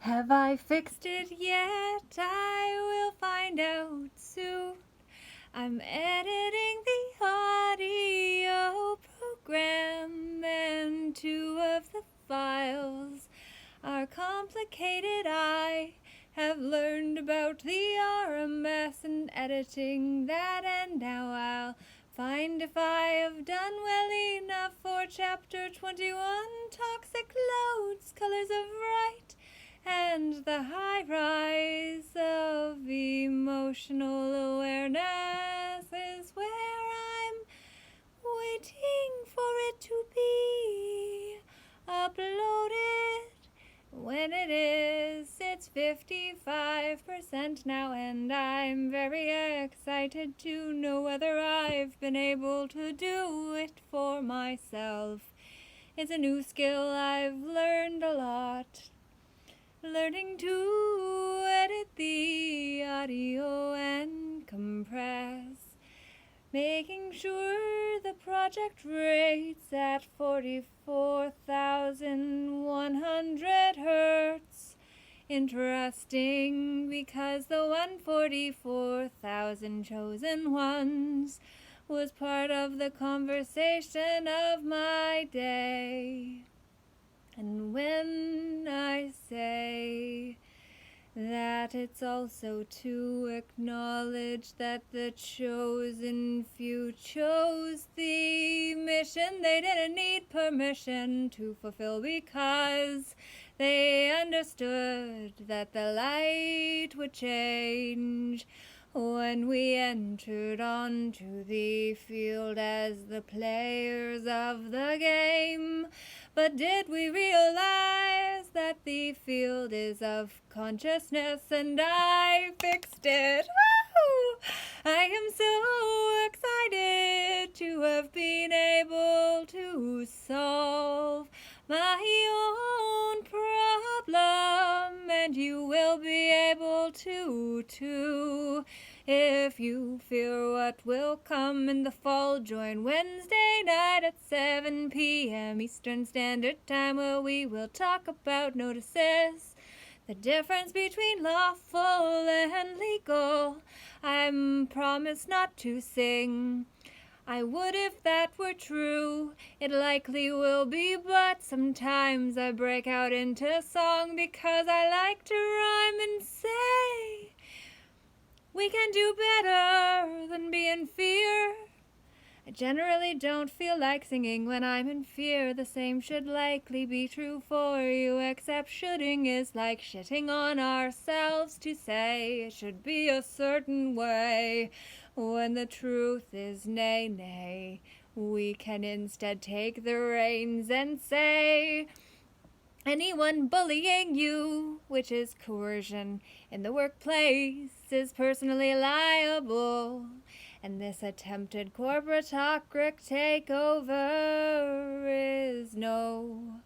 Have I fixed it yet? I will find out soon. I'm editing the audio program, and two of the files are complicated. I have learned about the RMS and editing that, and now I'll find if I have done well enough for chapter 21, Toxic Loads, Colors of Right, and the high rise of emotional awareness is where I'm waiting for it to be uploaded. When it is, it's 55% now, and I'm very excited to know whether I've been able to do it for myself. It's a new skill I've learned a lot. Learning to edit the audio and compress. Making sure the project rates at 44,100 hertz. Interesting, because the 144,000 chosen ones was part of the conversation of my day. And when I say that, it's also to acknowledge that the chosen few chose the mission they didn't need permission to fulfill, because they understood that the light would change when we entered onto the field as the players of the game. But did we realize that the field is of consciousness, and I fixed it? Woo! I am so excited to have been able to solve my own problem, and you will be able to too. If you fear what will come in the fall, join Wednesday night at 7 p.m. Eastern Standard Time, where we will talk about notices, the difference between lawful and legal. I'm promised not to sing. I would if that were true. It likely will be, but sometimes I break out into song because I like to rhyme and say we can do better than be in fear. I generally don't feel like singing when I'm in fear. The same should likely be true for you, except shoulding is like shitting on ourselves to say it should be a certain way, when the truth is nay, nay. We can instead take the reins and say, anyone bullying you, which is coercion, in the workplace is personally liable. And this attempted corporatocratic takeover is no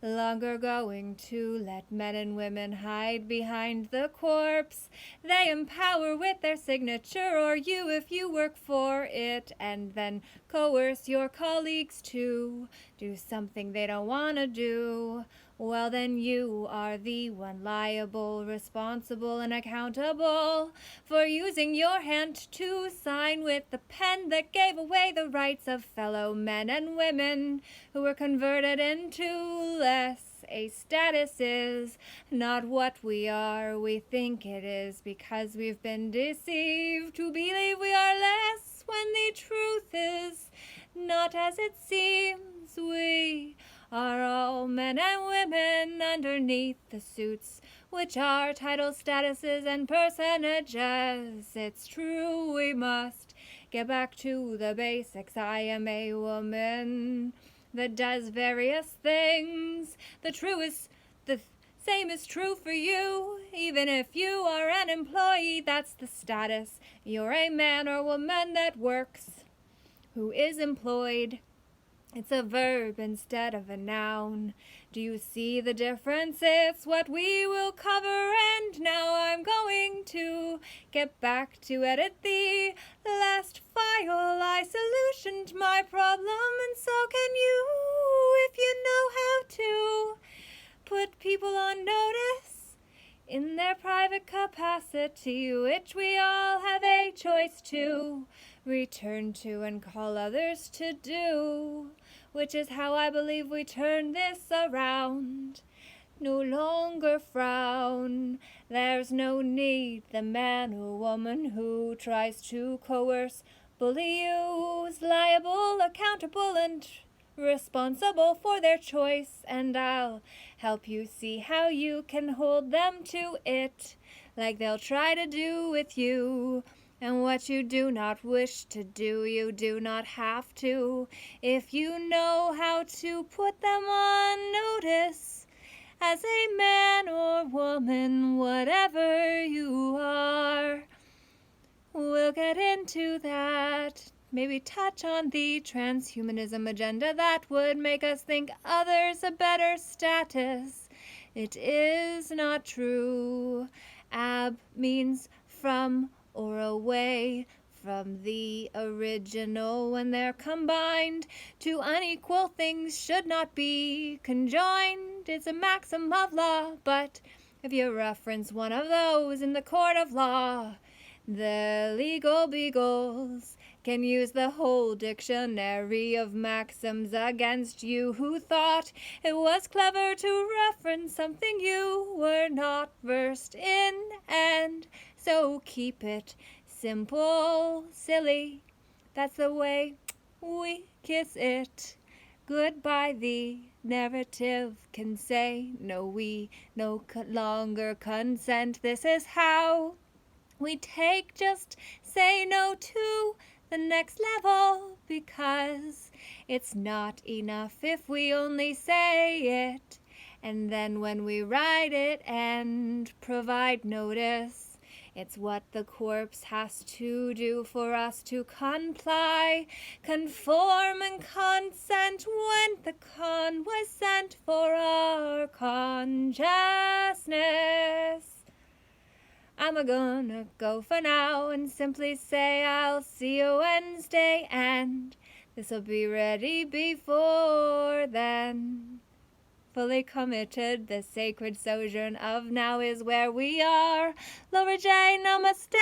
longer going to let men and women hide behind the corpse they empower with their signature, or you if you work for it, and then coerce your colleagues to do something they don't want to do. Well, then you are the one liable, responsible, and accountable for using your hand to sign with the pen that gave away the rights of fellow men and women who were converted into less. A status is not what we are, we think it is, because we've been deceived to believe we are less, when the truth is not as it seems. We are all men and women underneath the suits, which are titles, statuses, and personages. It's true, we must get back to the basics. I am a woman that does various things. The same is true for you, even if you are an employee. That's the status. You're a man or woman that works, who is employed. It's a verb instead of a noun. Do you see the difference? It's what we will cover, and now I'm going to get back to edit the last file. I solutioned my problem, and so can you, if you know how to put people on notice in their private capacity, which we all have a choice to return to and call others to do, which is how I believe we turn this around. No longer frown, there's no need the man or woman who tries to coerce, bully you is liable, accountable, and responsible for their choice, and I'll help you see how you can hold them to it, like they'll try to do with you. And what you do not wish to do, you do not have to, if you know how to put them on notice. As a man or woman, whatever you are, we'll get into that. Maybe touch on the transhumanism agenda that would make us think others a better status. It is not true. Ab means from or away from the original. When they're combined, two unequal things should not be conjoined. It's a maxim of law, but if you reference one of those in the court of law, the legal beagles can use the whole dictionary of maxims against you, who thought it was clever to reference something you were not versed in, and so keep it simple, silly. That's the way we kiss it. Goodbye, the narrative can say, no, we no longer consent. This is how we take, just say no to the next level, because it's not enough if we only say it, and then when we write it and provide notice, it's what the corpse has to do for us to comply, conform, and consent when the con was sent for our consciousness. I'm gonna go for now and simply say I'll see you Wednesday, and this'll be ready before then. Fully committed, the sacred sojourn of now is where we are. Laura J, namaste,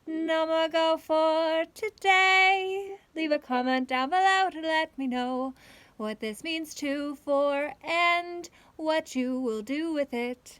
namago for today. Leave a comment down below to let me know what this means to, for, and what you will do with it.